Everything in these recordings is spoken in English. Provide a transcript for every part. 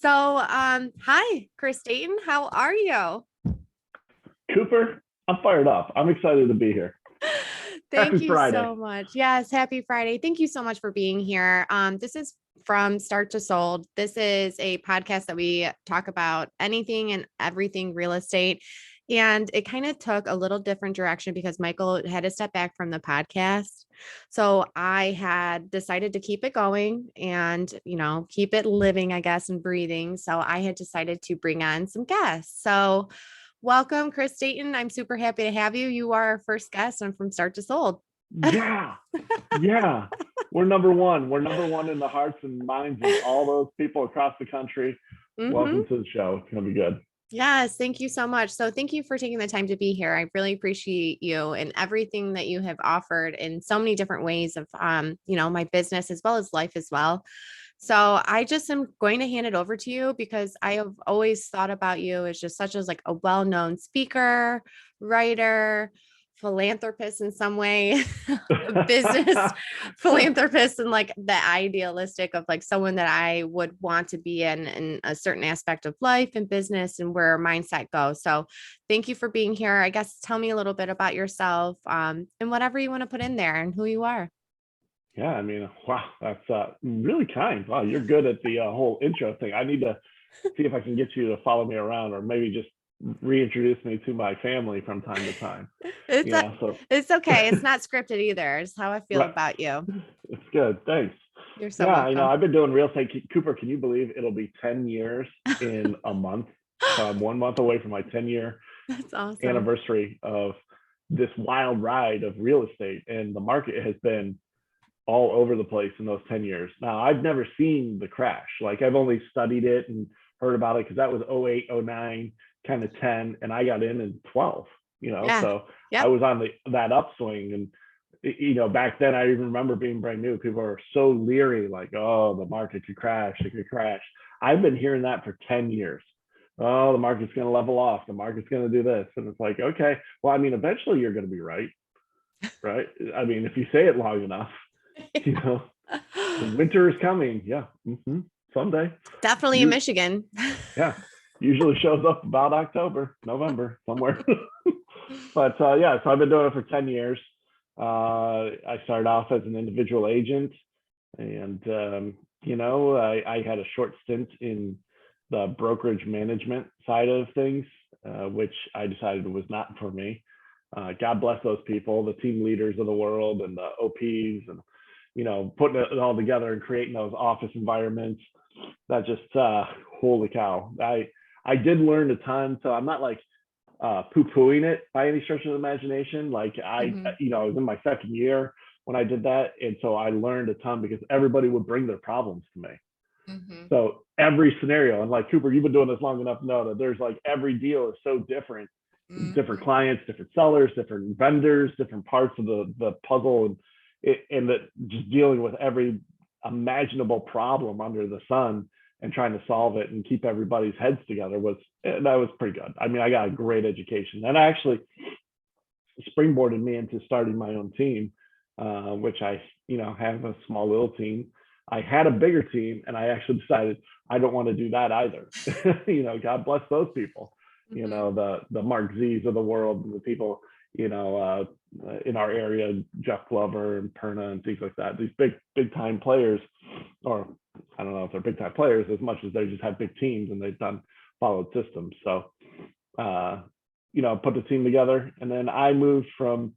Hi, Chris Deighton. How are you? Cooper, I'm fired up. I'm excited to be here. Thank Happy you Friday. so much. Yes, happy Friday. Thank you so much for being here. This is from Start to Sold. This is a podcast that we talk about anything and everything real estate. And it kind of took a little different direction because Michael had to step back from the podcast. So I had decided to keep it going and, keep it living, I guess, and breathing. So I had decided to bring on some guests. So welcome, Chris Dayton. I'm super happy to have you. You are our first guest. I'm from Start to Sold. Yeah. Yeah. We're number one. We're number one in the hearts and minds of all those people across the country. Mm-hmm. Welcome to the show. It's going to be good. Yes, thank you so much. So thank you for taking the time to be here. I really appreciate you and everything that you have offered in so many different ways of my business as well as life as well. So I just am going to hand it over to you because I have always thought about you as just such as like a well-known speaker, writer, philanthropist in some way, business philanthropist, and like the idealistic of like someone that I would want to be in a certain aspect of life and business and where mindset goes. So thank you for being here. I guess tell me a little bit about yourself, and whatever you want to put in there and who you are. Yeah, I mean, wow, that's really kind. Wow, you're good at the whole intro thing. I need to see if I can get you to follow me around or maybe just reintroduce me to my family from time to time. It's You a, know, so it's okay. It's not scripted either. It's how I feel right. about you. It's good. Thanks. You're so Yeah, welcome. I've been doing real estate. Cooper, can you believe it'll be 10 years in a month? So I'm 1 month away from my 10-year That's awesome. anniversary of this wild ride of real estate. And the market has been all over the place in those 10 years. Now, I've never seen the crash. Like I've only studied it and heard about it because that was 08, 09, kind of 10. And I got in 12, Yeah. so I Yep. was on that upswing. And back then I even remember being brand new. People were so leery, like, oh, the market could crash, it could crash. I've been hearing that for 10 years. Oh, the market's going to level off. The market's going to do this. And it's like, okay, well, I mean, eventually you're going to be right. Right. I mean, if you say it long enough, you know, winter is coming. Yeah. Someday. Definitely in You, Michigan. yeah. Usually shows up about October, November, somewhere. But yeah, so I've been doing it for 10 years. I started off as an individual agent and, I had a short stint in the brokerage management side of things, which I decided was not for me. God bless those people, the team leaders of the world and the OPs and, putting it all together and creating those office environments. That just, holy cow. I did learn a ton. So I'm not like poo-pooing it by any stretch of the imagination. Like Hmm. I was in my second year when I did that. And so I learned a ton because everybody would bring their problems to me. Hmm. So every scenario, and like Cooper, you've been doing this long enough to know that there's like every deal is so different Hmm. clients, different sellers, different vendors, different parts of the puzzle, and that just dealing with every imaginable problem under the sun and trying to solve it and keep everybody's heads together that was pretty good. I mean, I got a great education, and I actually springboarded me into starting my own team, which I have a small little team. I had a bigger team, and I actually decided I don't want to do that either. God bless those people. Hmm. The Mark Z's of the world, and the people in our area, Jeff Glover and Perna and things like that. These big time players, or I don't know if they're big time players as much as they just have big teams and they've done followed systems. So uh, put the team together. And then I moved from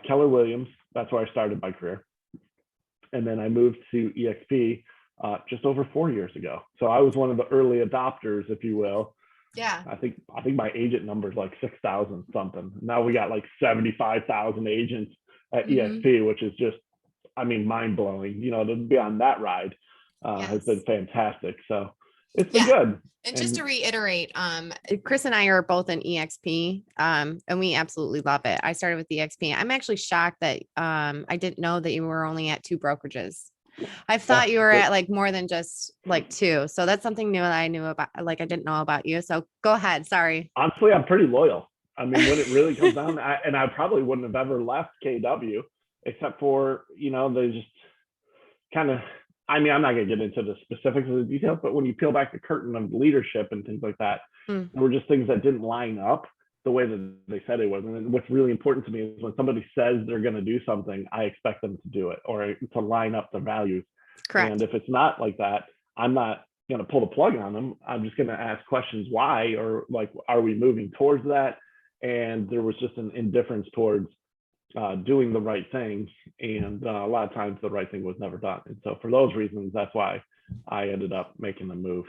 Keller Williams. That's where I started my career. And then I moved to EXP just over 4 years ago. So I was one of the early adopters, if you will. Yeah. I think my agent number is like 6,000 something. Now we got like 75,000 agents at Hmm. EXP, which is just, I mean, mind blowing. To be on that ride has been Yes. fantastic. So it's been Yeah. good. And just to And reiterate, Chris and I are both in EXP, and we absolutely love it. I started with EXP. I'm actually shocked that I didn't know that you were only at two brokerages. I thought you were so at like more than just like two. So that's something new that I knew about, like I didn't know about you. So go ahead. Sorry. honestly, I'm pretty loyal. I mean, when it really comes down, and I probably wouldn't have ever left KW except for, they just kind of I mean, I'm not going to get into the specifics of the details, but when you peel back the curtain of leadership and things like that, Mm, there were just things that didn't line up the way that they said it was. And what's really important to me is when somebody says they're going to do something, I expect them to do it or to line up the values. And correct. if it's not like that, I'm not going to pull the plug on them. I'm just going to ask questions why, or like, are we moving towards that? And there was just an indifference towards doing the right thing. And a lot of times the right thing was never done. And so for those reasons, that's why I ended up making the move.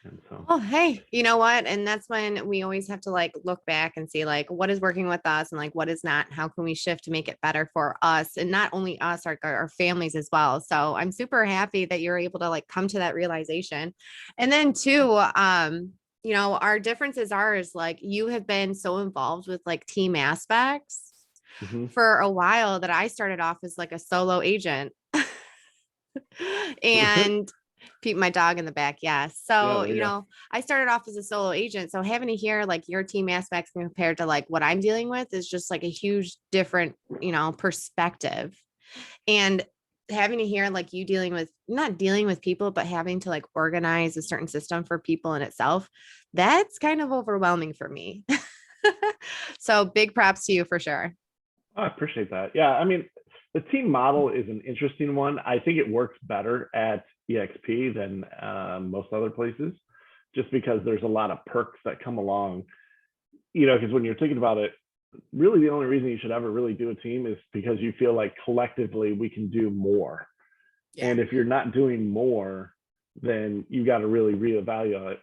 And so, Oh, hey, you know what? And that's when we always have to like look back and see like what is working with us and like what is not. How can we shift to make it better for us and not only us, our families as well. So I'm super happy that you're able to like come to that realization. And then too, our differences are is like you have been so involved with like team aspects mhm. for a while that I started off as like a solo agent. And Pete, my dog in the back. Yeah. Yeah, So, there you go. I started off as a solo agent. So having to hear like your team aspects compared to like what I'm dealing with is just like a huge different, perspective. And having to hear like you dealing with not dealing with people, but having to like organize a certain system for people in itself, that's kind of overwhelming for me. So big props to you for sure. I appreciate that. Yeah, I mean, the team model is an interesting one. I think it works better at EXP than most other places, just because there's a lot of perks that come along. Because when you're thinking about it, really the only reason you should ever really do a team is because you feel like collectively we can do more. Yeah. And if you're not doing more, then you got to really reevaluate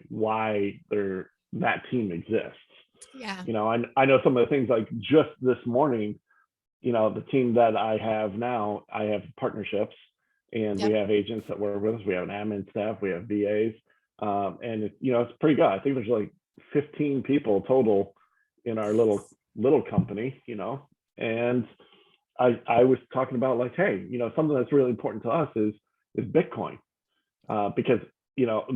why that team exists. Yeah. I know some of the things like just this morning, the team that I have now, I have partnerships and we Yep. have agents that work with us. We have an admin staff, we have VAs, and it's pretty good. I think there's like 15 people total in our little company, and I was talking about like, hey, something that's really important to us is Bitcoin, because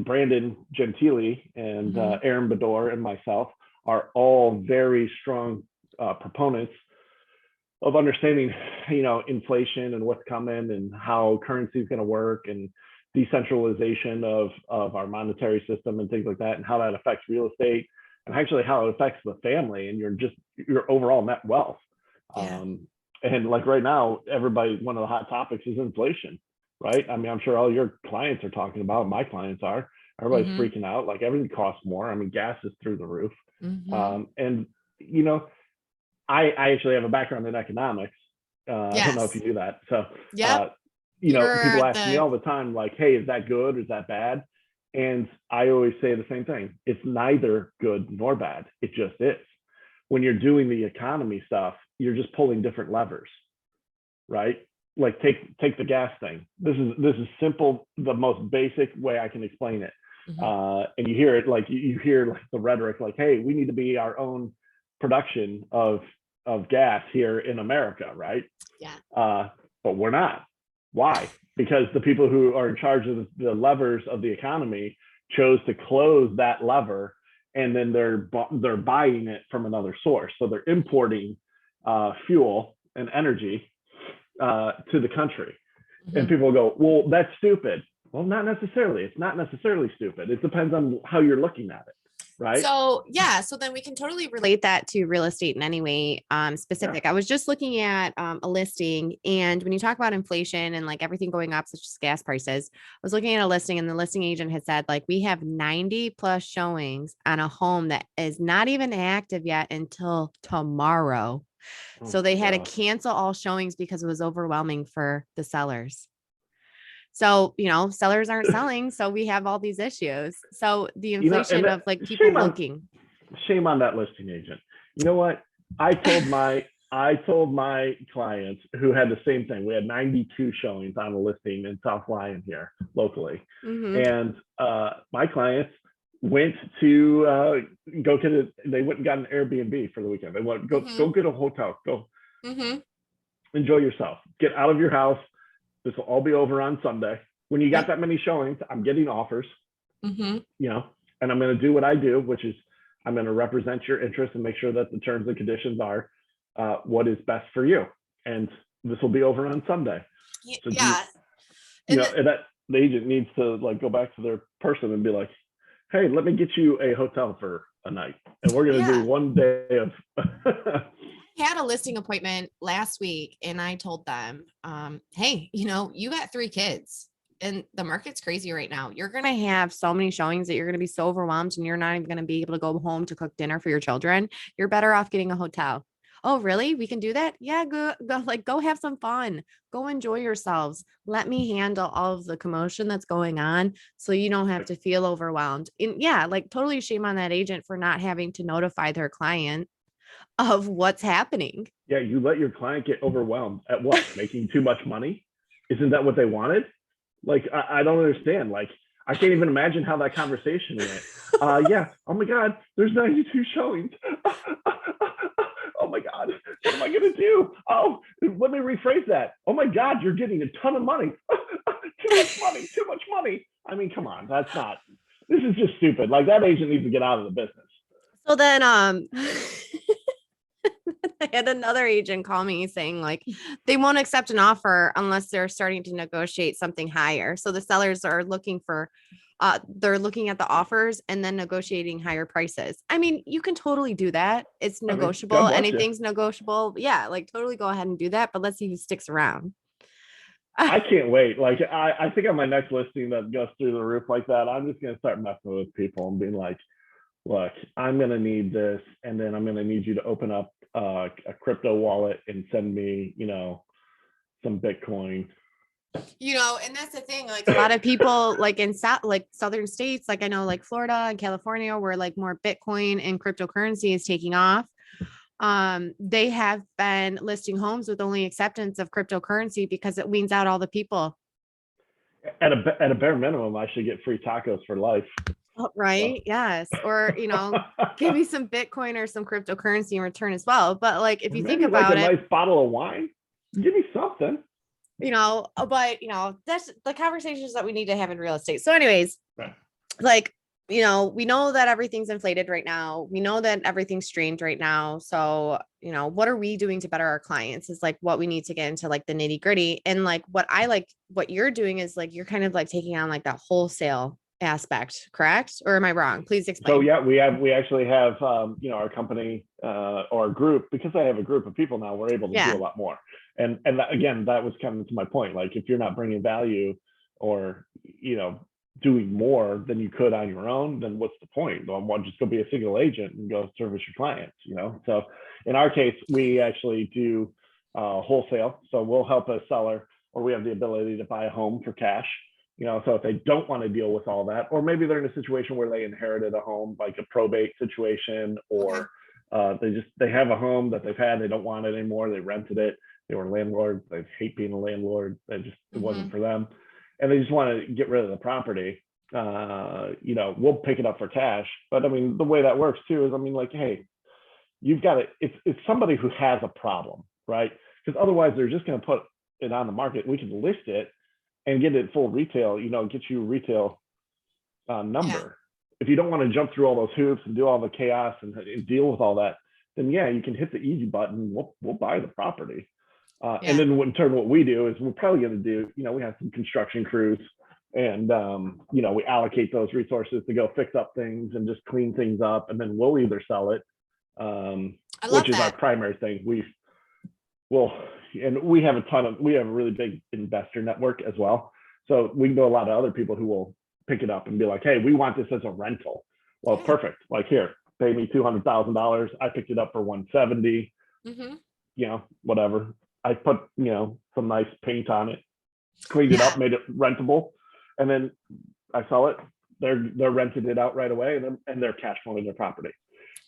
Brandon Gentili and Mhm. Aaron Bedore and myself are all very strong proponents of understanding, inflation and what's coming and how currency is going to work and decentralization of our monetary system and things like that, and how that affects real estate and actually how it affects the family and your overall net wealth. Yeah. And like right now, one of the hot topics is inflation, right? I mean, I'm sure all your clients are talking about it. My clients are. Everybody's Mhm. freaking out. Like everything costs more. I mean, gas is through the roof. Mhm. And you know, I actually have a background in economics. I don't know if you Yes. knew that. So, Yep. people You're ask me the all the time, like, hey, is that good? Is that bad? And I always say the same thing. It's neither good nor bad. It just is. When you're doing the economy stuff, you're just pulling different levers, right? Like take the gas thing. This is simple, the most basic way I can explain it. Mhm. And you hear it like you hear like the rhetoric, like, hey, we need to be our own production of gas here in America, right? Yeah. But we're not. Why? Because the people who are in charge of the levers of the economy chose to close that lever, and then they're buying it from another source. So they're importing fuel and energy to the country. And Mhm. people go, well, that's stupid. Well, not necessarily. It's not necessarily stupid. It depends on how you're looking at it, right? So yeah, so then we can totally relate that to real estate in any way Yeah. specific. I was just looking at a listing, and when you talk about inflation and like everything going up, such as gas prices, I was looking at a listing, and the listing agent had said like we have 90 plus showings on a home that is not even active yet until tomorrow. Oh So my they had to gosh. cancel all showings because it was overwhelming for the sellers. So, sellers aren't selling. So we have all these issues. So the And inflation of like people shame on looking. shame on that listing agent. You know what? I told my clients who had the same thing. We had 92 showings on a listing in South Lyon here locally, Hmm. and my clients went to go get it. They went and got an Airbnb for the weekend. They went go Hmm. get a hotel. Go Hmm. enjoy yourself. Get out of your house. This will all be over on Sunday. When you got Yep. that many showings, I'm getting offers, Hmm. you know, and I'm going to do what I do, which is I'm going to represent your interests and make sure that the terms and conditions are what is best for you. And this will be over on Sunday. So do you, Yeah. And and that the agent needs to like go back to their person and be like, hey, let me get you a hotel for a night, and we're gonna do yeah, one day of. I had a listing appointment last week and I told them, hey, you got 3 kids and the market's crazy right now. You're going to have so many showings that you're going to be so overwhelmed and you're not even going to be able to go home to cook dinner for your children. You're better off getting a hotel. Oh, really? We can do that? Yeah, go have some fun. Go enjoy yourselves. Let me handle all of the commotion that's going on so you don't have to feel overwhelmed. And yeah, like totally shame on that agent for not having to notify their client of what's happening. Yeah, you let your client get overwhelmed at what? Making too much money? Isn't that what they wanted? Like, I don't understand. Like, I can't even imagine how that conversation went. Yeah. Oh my God, there's 92 showings. Oh my God, what am I gonna do? Oh, let me rephrase that. Oh my God, you're getting a ton of money. Too much money. Too much money. I mean, come on, that's not. This is just stupid. Like that agent needs to get out of the business. So then I had another agent call me saying like they won't accept an offer unless they're starting to negotiate something higher. So the sellers are looking for they're looking at the offers and then negotiating higher prices. I mean, you can totally do that. It's I mean, God negotiable. bless you. Anything's negotiable. Yeah, like totally go ahead and do that, but let's see who sticks around. I can't wait. Like I think on my next listing that goes through the roof like that, I'm just gonna start messing with people and being like, look, I'm gonna need this, and then I'm gonna need you to open up a crypto wallet and send me, some Bitcoin. And that's the thing. Like a lot of people, like in like southern states, like I know, like Florida and California, where like more Bitcoin and cryptocurrency is taking off. They have been listing homes with only acceptance of cryptocurrency because it weans out all the people. At a bare minimum, I should get free tacos for life. Oh, right. Yes. Or, give me some Bitcoin or some cryptocurrency in return as well. But like, if you think Maybe like a about it, nice bottle of wine. Give me something. but that's the conversations that we need to have in real estate. So anyways, Right. like, we know that everything's inflated right now. We know that everything's strained right now. So, what are we doing to better our clients is like what we need to get into like the nitty gritty. And like what you're doing is like you're kind of like taking on like that wholesale aspect, correct? Or am I wrong? Please explain. So yeah, we actually have our company or our group, because I have a group of people now, we're able to do a lot more. And that, again, that was kind of to my point. Like if you're not bringing value or doing more than you could on your own, then what's the point? Well, just go be a single agent and go service your clients. So in our case, we actually do wholesale. So we'll help a seller, or we have the ability to buy a home for cash. So if they don't want to deal with all that, or maybe they're in a situation where they inherited a home, like a probate situation, or they have a home that they've had, they don't want it anymore, they rented it, they were landlords, they hate being a landlord, it wasn't for them, and they just want to get rid of the property. We'll pick it up for cash. But I mean, the way that works too is, I mean, like, hey, you've got it. It's somebody who has a problem, right? Because otherwise they're just going to put it on the market. We can list it and get it full retail, get you a retail number. Yeah. If you don't want to jump through all those hoops and do all the chaos and deal with all that, then yeah, you can hit the easy button. We'll buy the property. And then in turn, what we do is we're probably going to do, we have some construction crews, and we allocate those resources to go fix up things and just clean things up, and then we'll either sell it, which is our primary thing. And we have a really big investor network as well. So we know a lot of other people who will pick it up and be like, hey, we want this as a rental. Well, perfect. Like, here, pay me $200,000. I picked it up for 170. Whatever. I put, some nice paint on it, cleaned it up, made it rentable. And then I sell it. They're rented it out right away, and they're cash flowing their property.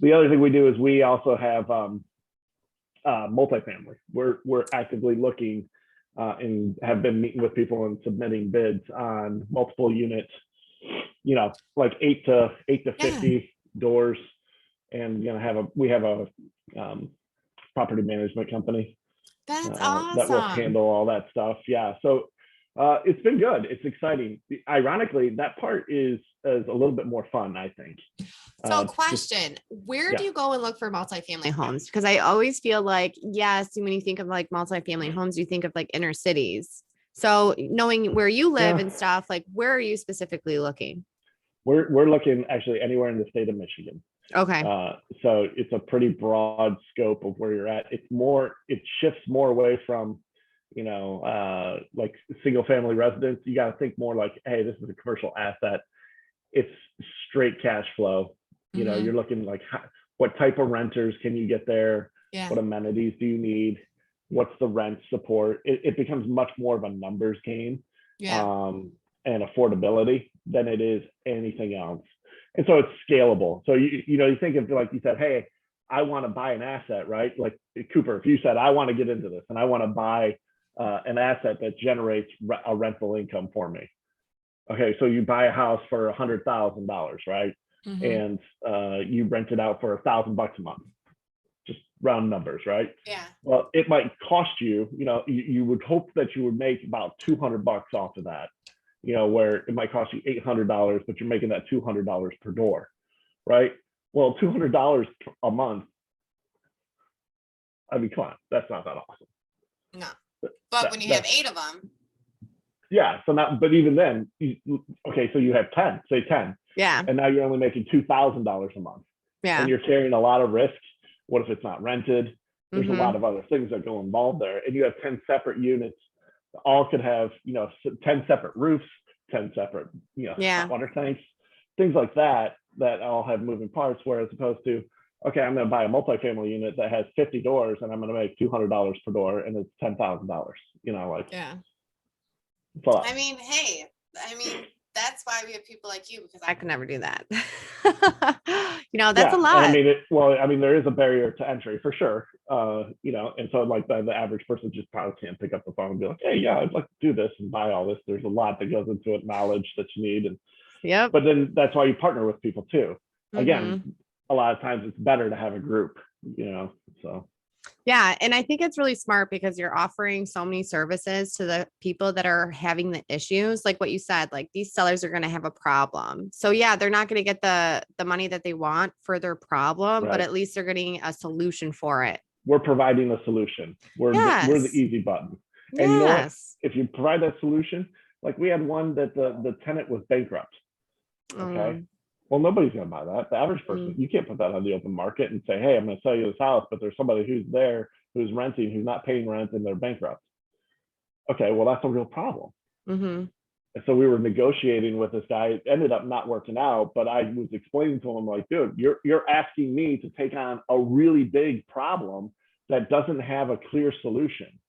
The other thing we do is we also have multifamily. We're actively looking and have been meeting with people and submitting bids on multiple units, like 8 to 50 doors, and we have a property management company. That's awesome. That will handle all that stuff. Yeah. So it's been good. It's exciting. Ironically, that part is a little bit more fun, I think. So question, where do you go and look for multifamily homes? Because I always feel like, yes, when you think of like multifamily homes, you think of like inner cities. So knowing where you live Yeah, and stuff, like where are you specifically looking? we're looking actually anywhere in the state of Michigan. Okay. Uh, so it's a pretty broad scope of where you're at. It shifts more away from, like single family residence. You got to think more like, hey, this is a commercial asset. It's straight cash flow. Mm-hmm. You're looking like what type of renters can you get there? Yeah. What amenities do you need? What's the rent support? It becomes much more of a numbers game, Yeah. um, and affordability than it is anything else. And so it's scalable. So you think of, like you said, hey, I want to buy an asset, right? Like Cooper, if you said I want to get into this and I want to buy an asset that generates a rental income for me. Okay, so you buy a house for $100,000, right? Mm-hmm. And you rent it out for $1,000 a month, just round numbers, right? Yeah. Well, it might cost you, you would hope that you would make about $200 off of that, where it might cost you $800, but you're making that $200 per door, right? Well, $200 a month, I mean, come on, that's not that awesome. No. But when you have 8 of them. Yeah. So now, but even then, okay, so you have 10, say 10. Yeah. And now you're only making $2,000 a month. Yeah. And you're carrying a lot of risk. What if it's not rented? There's a Mm-hmm. lot of other things that go involved there. And you have 10 separate units. All could have, 10 separate roofs, 10 separate, Yeah. hot water tanks, things like that, that all have moving parts. Whereas opposed to, okay, I'm going to buy a multifamily unit that has 50 doors and I'm going to make $200 per door and it's $10,000, like, Yeah. but I mean, hey, that's why we have people like you, because I could never do that. That's a yeah, and I lot. mean, there is a barrier to entry for sure. And so like the average person just probably can't pick up the phone and be like, hey, yeah, I'd like to do this and buy all this. There's a lot that goes into it, knowledge that you need, and Yep. but then that's why you partner with people too. Mm-hmm. Again, a lot of times it's better to have a group, so. Yeah. And I think it's really smart because you're offering so many services to the people that are having the issues. Like what you said, like these sellers are going to have a problem. So yeah, they're not going to get the money that they want for their problem, but Right. at least they're getting a solution for it. We're providing a solution. We're the Yes. easy button. And you know what? Yes. If you provide that solution, like we had one that the tenant was bankrupt. Okay. Well, nobody's going to buy that. The average person, you can't put that on the open market and say, hey, I'm going to sell you this house, but there's somebody who's there, who's renting, who's not paying rent, and they're bankrupt. Okay, well, that's a real problem. Mm-hmm. And so we were negotiating with this guy. It ended up not working out, but I was explaining to him, like, dude, you're asking me to take on a really big problem that doesn't have a clear solution.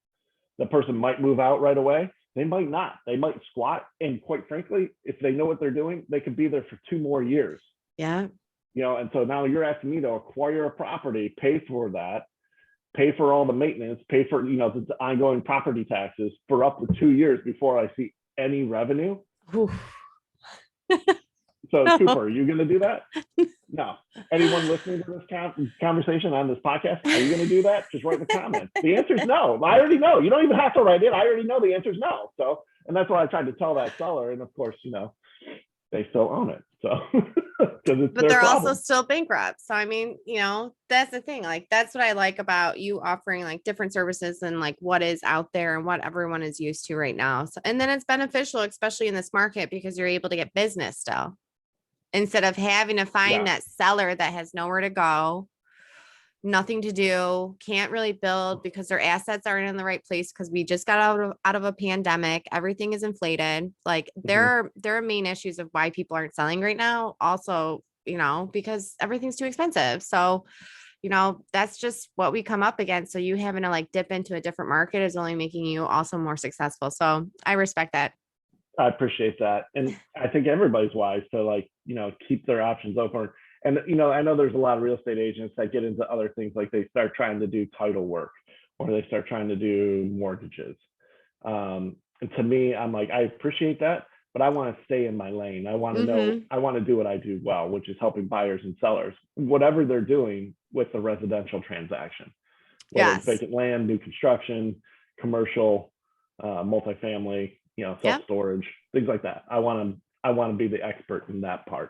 The person might move out right away. They might not. They might squat. And quite frankly, if they know what they're doing, they could be there for 2 more years. Yeah. And so now you're asking me to acquire a property, pay for that, pay for all the maintenance, pay for, the ongoing property taxes for up to 2 years before I see any revenue. So Cooper, are you going to do that? No. Anyone listening to this conversation on this podcast, are you going to do that? Just write in the comments. The answer is no. I already know. You don't even have to write it. I already know the answer is no. So, and that's what I tried to tell that seller. And of course, they still own it. So, but they're problem. also still bankrupt. So, I mean, that's the thing. Like, that's what I like about you offering like different services than like what is out there and what everyone is used to right now. So, and then it's beneficial, especially in this market, because you're able to get business still instead of having to find that seller that has nowhere to go, nothing to do, can't really build because their assets aren't in the right place because we just got out of a pandemic. Everything is inflated. Like there are main issues of why people aren't selling right now. Also, because everything's too expensive. So, that's just what we come up against. So you having to like dip into a different market is only making you also more successful. So I respect that. I appreciate that. And I think everybody's wise to keep their options open. And, I know there's a lot of real estate agents that get into other things, like they start trying to do title work or they start trying to do mortgages. And to me, I'm like, I appreciate that, but I want to stay in my lane. I want to know, I want to do what I do well, which is helping buyers and sellers, whatever they're doing with the residential transaction, whether it's vacant land, new construction, commercial, multifamily, self-storage, things like that. I want to be the expert in that part,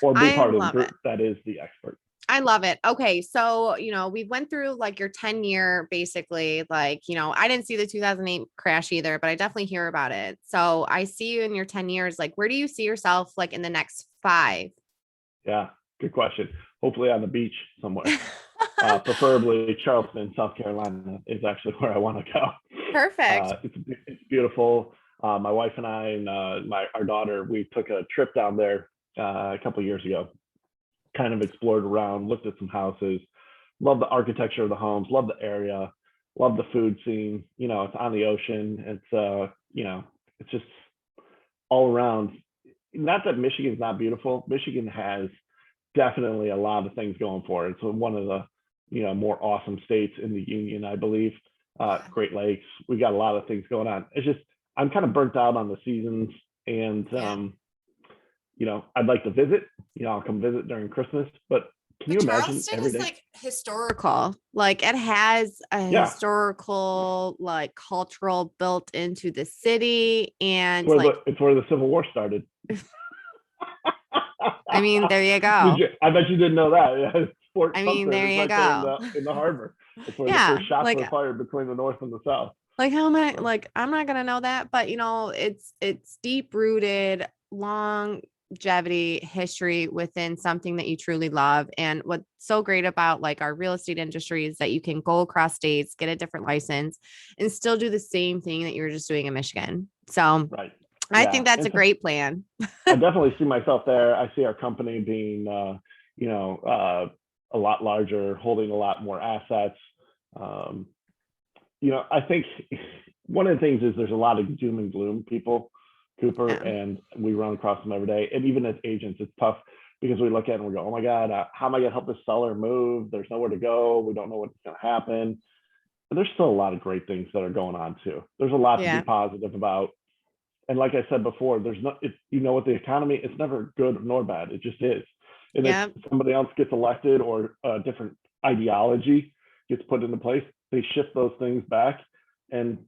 or be part of the group that is the expert. I love it. Okay. So, we went through like your 10-year basically, like, I didn't see the 2008 crash either, but I definitely hear about it. So I see you in your 10 years. Like, where do you see yourself like in the next 5? Yeah, good question. Hopefully on the beach somewhere. Preferably Charleston, South Carolina is actually where I want to go. Perfect. It's beautiful. My wife and I and our daughter, we took a trip down there a couple of years ago. Kind of explored around, looked at some houses. Love the architecture of the homes. Love the area. Love the food scene. It's on the ocean. It's just all around. Not that Michigan's not beautiful. Michigan has definitely a lot of things going for it. It's one of the more awesome states in the union, I believe. Great Lakes. We got a lot of things going on. It's just I'm kind of burnt out on the seasons, and Yeah. I'd like to visit. I'll come visit during Christmas, but can you But imagine Charleston every is day? like historical. Like it has a Yeah, historical, like cultural built into the city. it's And where the like, it's where the Civil War started. I mean, there you go. I bet you didn't know that. Yeah, Fort I mean, Sumter there is you right there go. in the harbor. It's where the Yeah. first shots were fired between the North and the South. Like how am I So, like I'm not gonna know that, but it's deep rooted longevity history within something that you truly love. And what's so great about like our real estate industry is that you can go across states, get a different license, and still do the same thing that you're just doing in Michigan. So right. I think Yeah, that's and a so great plan. I definitely see myself there. I see our company being, a lot larger, holding a lot more assets. Um, I think one of the things is there's a lot of doom and gloom people, Cooper, Yeah. and we run across them every day. And even as agents, it's tough because we look at it and we go, oh my God, how am I going to help this seller move? There's nowhere to go. We don't know what's going to happen. But there's still a lot of great things that are going on too. There's a lot to be Yeah. positive about. And like I said before, there's no, with the economy, it's never good nor bad. It just is. And if Yeah. somebody else gets elected or a different ideology gets put into place, they shift those things back, and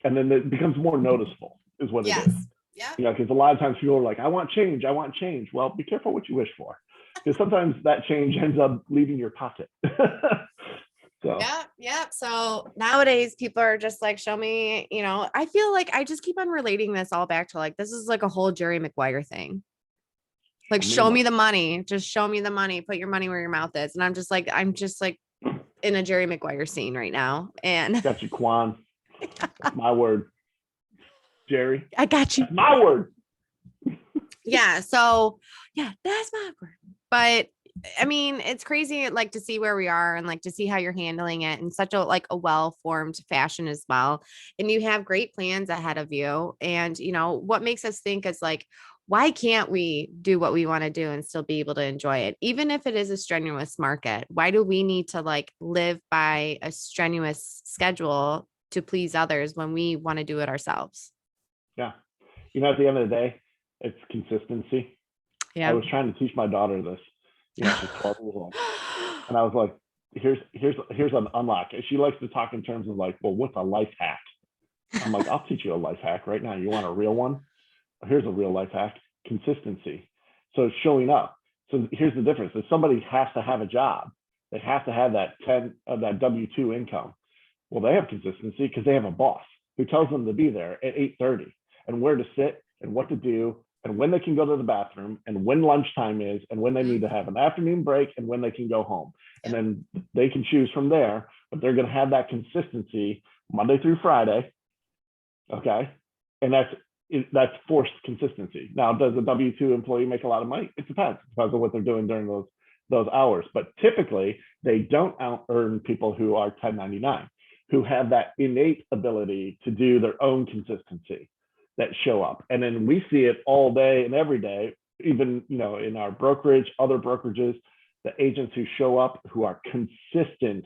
then it becomes more noticeable, is what it is. Yes. Yeah. Because a lot of times people are like, I want change, I want change. Well, be careful what you wish for, because sometimes that change ends up leaving your pocket. So Yeah, yeah. So nowadays people are just like, show me, I feel like I just keep on relating this all back to like, this is like a whole Jerry Maguire thing. Like, show me the show me money. the money, just show me the money, put your money where your mouth is. And I'm just like in a Jerry Maguire scene right now. And Got you, Quan. That's my word, Jerry. I got you. That's my word. Yeah. So yeah, that's my word. But I mean, it's crazy like to see where we are and like to see how you're handling it in such a like a well-formed fashion as well. And you have great plans ahead of you. And what makes us think is like, why can't we do what we want to do and still be able to enjoy it? Even if it is a strenuous market, why do we need to like live by a strenuous schedule to please others when we want to do it ourselves? Yeah. At the end of the day, it's consistency. I Yeah. was trying to teach my daughter this. She's 12 years old, and I was like, here's an unlock. And she likes to talk in terms of like, well, what's a life hack? I'm like, I'll teach you a life hack right now. You want a real one? Here's a real life hack: consistency. So showing up. So here's the difference: if somebody has to have a job, they have to have that W-2 income. Well, they have consistency because they have a boss who tells them to be there at 8:30 and where to sit and what to do and when they can go to the bathroom and when lunchtime is and when they need to have an afternoon break and when they can go home. And then they can choose from there, but they're going to have that consistency Monday through Friday. Okay. And that's forced consistency. Now, does a W-2 employee make a lot of money? It depends. It depends on what they're doing during those hours. But typically, they don't out earn people who are 1099, who have that innate ability to do their own consistency, that show up. And then we see it all day and every day, even in our brokerage, other brokerages, the agents who show up, who are consistent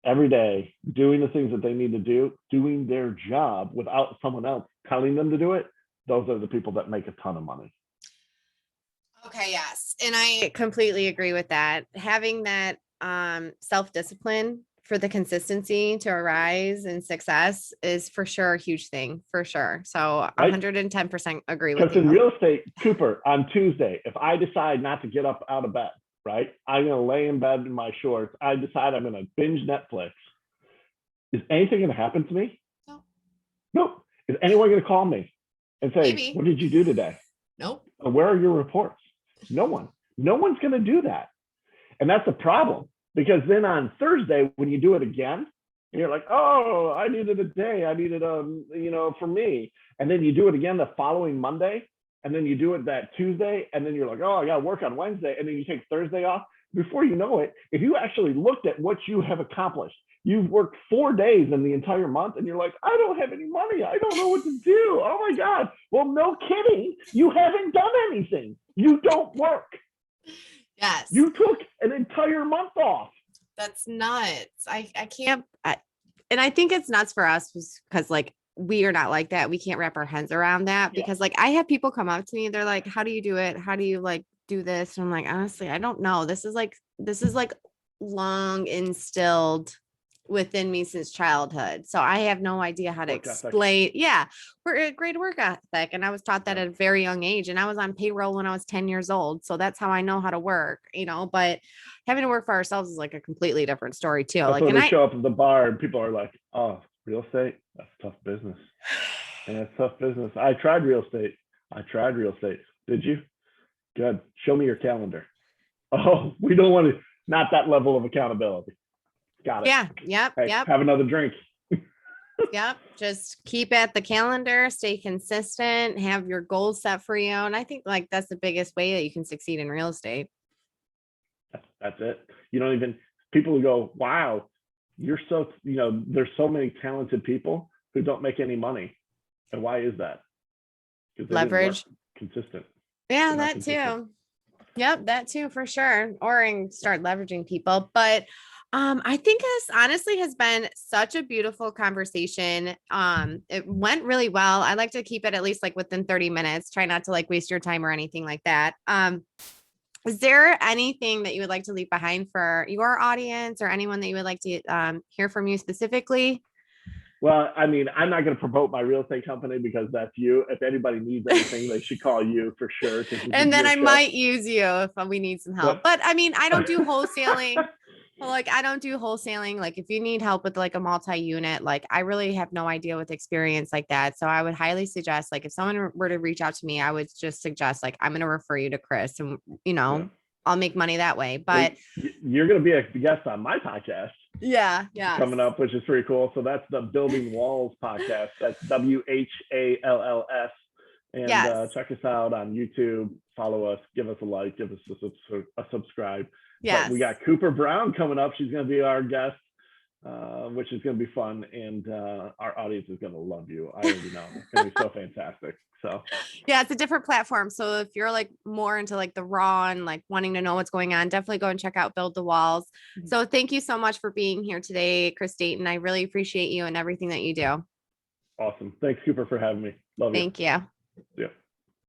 every day, doing the things that they need to do, doing their job without someone else telling them to do it. Those are the people that make a ton of money. Okay, yes. And I completely agree with that. Having that self-discipline for the consistency to arise and success is for sure a huge thing, for sure. So Right? 110% agree with Because in you. real estate, Cooper, on Tuesday, if I decide not to get up out of bed, right? I'm going to lay in bed in my shorts. I decide I'm going to binge Netflix. Is anything going to happen to me? No. Nope. Is anyone going to call me and say, Maybe. what did you do today? Nope. Where are your reports? No one. No one's going to do that. And that's a problem, because then on Thursday, when you do it again, and you're like, oh, I needed a day. I needed for me. And then you do it again the following Monday. And then you do it that Tuesday. And then you're like, oh, I got to work on Wednesday. And then you take Thursday off. Before you know it, if you actually looked at what you have accomplished, you've worked 4 days in the entire month, and you're like, I don't have any money. I don't know what to do. Oh my God. Well, no kidding. You haven't done anything. You don't work. Yes. You took an entire month off. That's nuts. I can't. And I think it's nuts for us because like we are not like that. We can't wrap our heads around that because like I have people come up to me. They're like, how do you do it? How do you like do this? And I'm like, honestly, I don't know. This is like long instilled within me since childhood. So I have no idea how to explain. Yeah. We're a great work ethic. And I was taught that at a very young age. And I was on payroll when I was 10 years old. So that's how I know how to work, but having to work for ourselves is like a completely different story too. That's like, when and they show up at the bar and people are like, oh, real estate? That's tough business. And that's tough business. I tried real estate. Did you? Good. Show me your calendar. Oh, we don't want to, not that level of accountability. Got it. Yeah. Yep. Hey, yep. have another drink. Yep. Just keep at the calendar, stay consistent, have your goals set for you. And I think like that's the biggest way that you can succeed in real estate. That's it. You don't even, people will go, wow, you're so, there's so many talented people who don't make any money. And why is that? Because leverage. Consistent. Yeah, that too. Yep, that too, for sure. Or start leveraging people. But I think this honestly has been such a beautiful conversation. It went really well. I like to keep it at least like within 30 minutes. Try not to like waste your time or anything like that. Is there anything that you would like to leave behind for your audience or anyone that you would like to hear from you specifically? Well, I mean, I'm not going to promote my real estate company because that's you. If anybody needs anything, they should call you for sure. And then I might use you if we need some help. But I mean, I don't do wholesaling. Well, like I don't do wholesaling. Like if you need help with like a multi-unit, like I really have no idea with experience like that. So I would highly suggest like if someone were to reach out to me, I would just suggest like I'm going to refer you to Chris and I'll make money that way. But you're going to be a guest on my podcast. Yeah. Coming up, which is pretty cool. So that's the Building Walls podcast. That's WHALLS. And check us out on YouTube. Follow us. Give us a like. Give us a subscribe. Yes. But we got Cooper Brown coming up. She's going to be our guest, which is going to be fun. And our audience is going to love you. I already know. It's going to be so fantastic. So yeah, it's a different platform. So if you're like more into like the raw and like wanting to know what's going on, definitely go and check out Build the Walls. So thank you so much for being here today, Chris Deighton. I really appreciate you and everything that you do. Awesome. Thanks, Cooper, for having me. Love you. Thank you. Yeah.